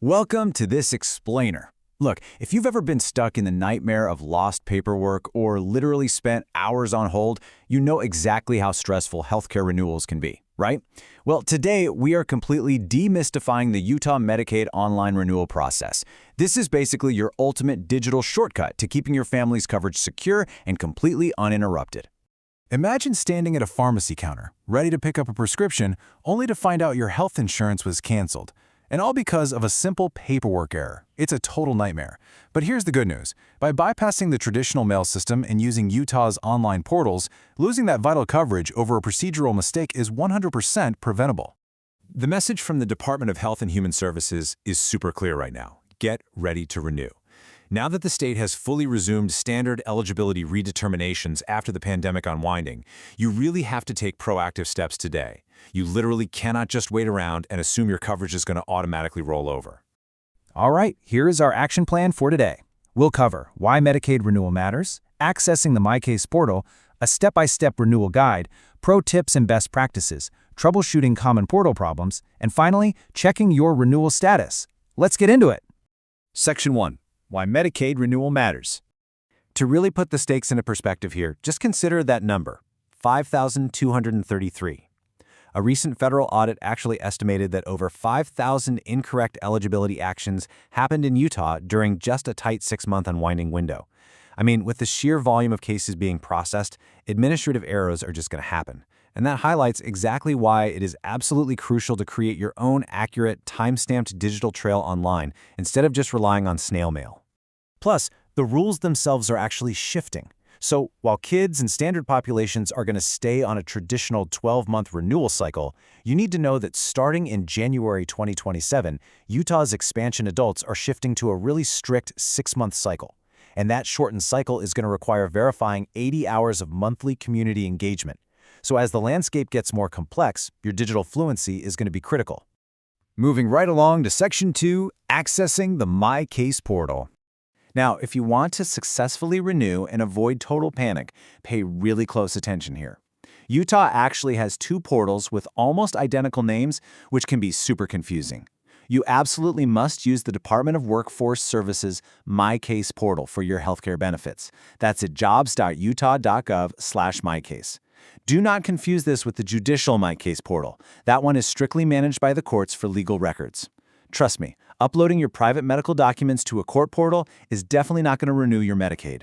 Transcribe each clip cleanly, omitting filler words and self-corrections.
Welcome to this explainer. Look, if you've ever been stuck in the nightmare of lost paperwork or literally spent hours on hold, you know exactly how stressful healthcare renewals can be, right? Well, today we are completely demystifying the Utah Medicaid online renewal process. This is basically your ultimate digital shortcut to keeping your family's coverage secure and completely uninterrupted. Imagine standing at a pharmacy counter, ready to pick up a prescription, only to find out your health insurance was canceled. And all because of a simple paperwork error. It's a total nightmare. But here's the good news. By bypassing the traditional mail system and using Utah's online portals, losing that vital coverage over a procedural mistake is 100% preventable. The message from the Department of Health and Human Services is super clear right now. Get ready to renew. Now that the state has fully resumed standard eligibility redeterminations after the pandemic unwinding, you really have to take proactive steps today. You literally cannot just wait around and assume your coverage is going to automatically roll over. All right, here is our action plan for today. We'll cover why Medicaid renewal matters, accessing the MyCase portal, a step-by-step renewal guide, pro tips and best practices, troubleshooting common portal problems, and finally, checking your renewal status. Let's get into it. Section 1. Why Medicaid renewal matters. To really put the stakes into perspective here, just consider that number, 5,233. A recent federal audit actually estimated that over 5,000 incorrect eligibility actions happened in Utah during just a tight 6-month unwinding window. I mean, with the sheer volume of cases being processed, administrative errors are just going to happen. And that highlights exactly why it is absolutely crucial to create your own accurate, time-stamped digital trail online instead of just relying on snail mail. Plus, the rules themselves are actually shifting. So while kids and standard populations are going to stay on a traditional 12-month renewal cycle, you need to know that starting in January 2027, Utah's expansion adults are shifting to a really strict 6-month cycle. And that shortened cycle is going to require verifying 80 hours of monthly community engagement. So as the landscape gets more complex, your digital fluency is going to be critical. Moving right along to Section 2, accessing the MyCase portal. Now, if you want to successfully renew and avoid total panic, pay really close attention here. Utah actually has 2 portals with almost identical names, which can be super confusing. You absolutely must use the Department of Workforce Services MyCase portal for your healthcare benefits. That's at jobs.utah.gov/MyCase. Do not confuse this with the judicial MyCase portal. That one is strictly managed by the courts for legal records. Trust me, uploading your private medical documents to a court portal is definitely not going to renew your Medicaid.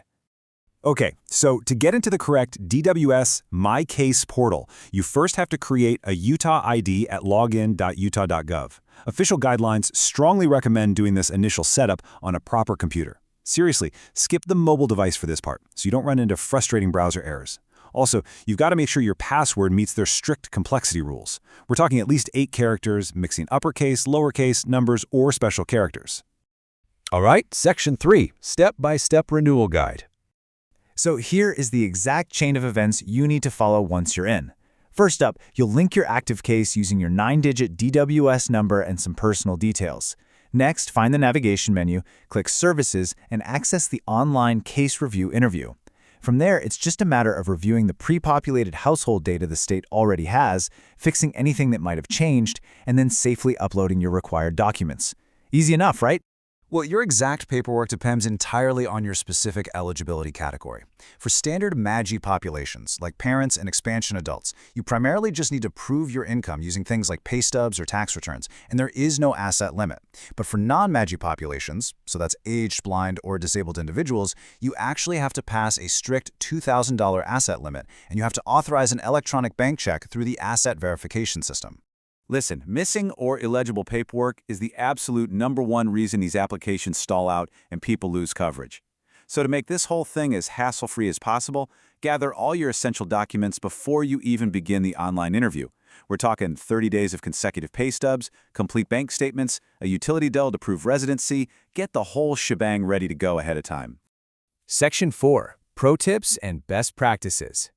Okay, so to get into the correct DWS MyCase portal, you first have to create a Utah ID at login.utah.gov. Official guidelines strongly recommend doing this initial setup on a proper computer. Seriously, skip the mobile device for this part, so you don't run into frustrating browser errors. Also, you've got to make sure your password meets their strict complexity rules. We're talking at least 8 characters, mixing uppercase, lowercase, numbers, or special characters. All right, Section 3, Step-by-Step Renewal Guide. So here is the exact chain of events you need to follow once you're in. First up, you'll link your active case using your 9-digit DWS number and some personal details. Next, find the navigation menu, click Services, and access the online case review interview. From there, it's just a matter of reviewing the pre-populated household data the state already has, fixing anything that might have changed, and then safely uploading your required documents. Easy enough, right? Well, your exact paperwork depends entirely on your specific eligibility category. For standard MAGI populations, like parents and expansion adults, you primarily just need to prove your income using things like pay stubs or tax returns, and there is no asset limit. But for non-MAGI populations, so that's aged, blind, or disabled individuals, you actually have to pass a strict $2,000 asset limit, and you have to authorize an electronic bank check through the asset verification system. Listen, missing or illegible paperwork is the absolute #1 reason these applications stall out and people lose coverage. So to make this whole thing as hassle-free as possible, gather all your essential documents before you even begin the online interview. We're talking 30 days of consecutive pay stubs, complete bank statements, a utility bill to prove residency. Get the whole shebang ready to go ahead of time. Section 4, Pro Tips and Best Practices.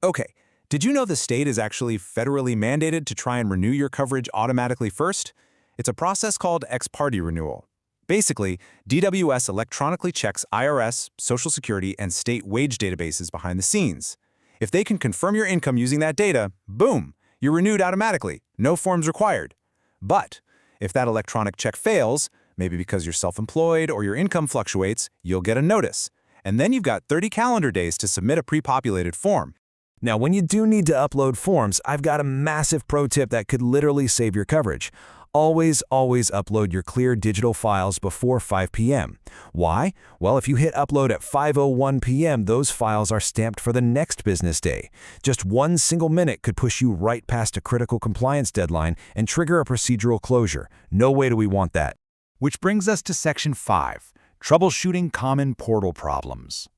Okay. Did you know the state is actually federally mandated to try and renew your coverage automatically first? It's a process called ex parte renewal. Basically, DWS electronically checks IRS, Social Security, and state wage databases behind the scenes. If they can confirm your income using that data, boom, you're renewed automatically, no forms required. But If that electronic check fails, maybe because you're self-employed or your income fluctuates, you'll get a notice. And then you've got 30 calendar days to submit a pre-populated form. Now, when you do need to upload forms, I've got a massive pro tip that could literally save your coverage. Always upload your clear digital files before 5 p.m. Why? Well, if you hit upload at 5:01 p.m., those files are stamped for the next business day. Just one single minute could push you right past a critical compliance deadline and trigger a procedural closure. No way do we want that. Which brings us to Section 5, Troubleshooting Common Portal Problems.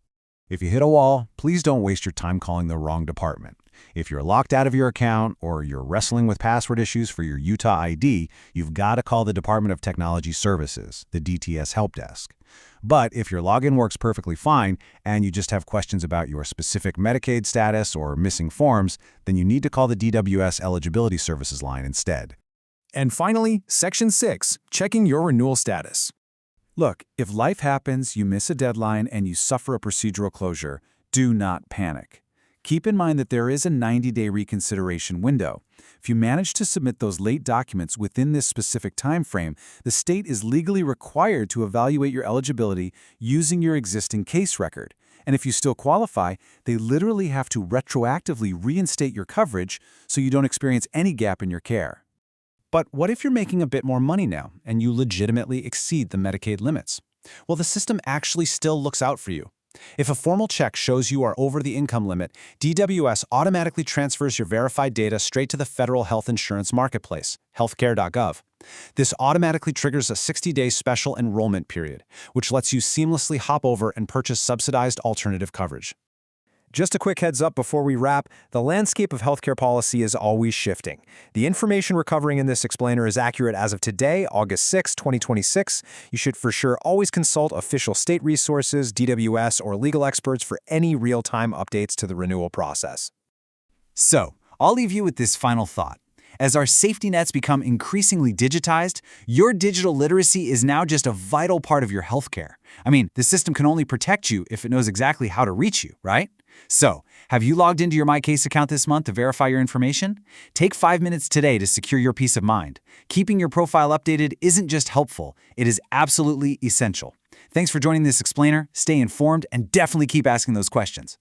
If you hit a wall, please don't waste your time calling the wrong department. If you're locked out of your account or you're wrestling with password issues for your Utah ID, you've got to call the Department of Technology Services, the DTS Help Desk. But if your login works perfectly fine and you just have questions about your specific Medicaid status or missing forms, then you need to call the DWS Eligibility Services line instead. And finally, Section 6, checking your renewal status. Look, if life happens, you miss a deadline, and you suffer a procedural closure, do not panic. Keep in mind that there is a 90-day reconsideration window. If you manage to submit those late documents within this specific time frame, the state is legally required to evaluate your eligibility using your existing case record. And if you still qualify, they literally have to retroactively reinstate your coverage so you don't experience any gap in your care. But what if you're making a bit more money now and you legitimately exceed the Medicaid limits? Well, the system actually still looks out for you. If a formal check shows you are over the income limit, DWS automatically transfers your verified data straight to the federal health insurance marketplace, healthcare.gov. This automatically triggers a 60-day special enrollment period, which lets you seamlessly hop over and purchase subsidized alternative coverage. Just a quick heads up before we wrap, the landscape of healthcare policy is always shifting. The information we're covering in this explainer is accurate as of today, August 6, 2026. You should for sure always consult official state resources, DWS, or legal experts for any real-time updates to the renewal process. So, I'll leave you with this final thought. As our safety nets become increasingly digitized, your digital literacy is now just a vital part of your healthcare. I mean, the system can only protect you if it knows exactly how to reach you, right? So, have you logged into your MyCase account this month to verify your information? Take 5 minutes today to secure your peace of mind. Keeping your profile updated isn't just helpful, it is absolutely essential. Thanks for joining this explainer, stay informed, and definitely keep asking those questions.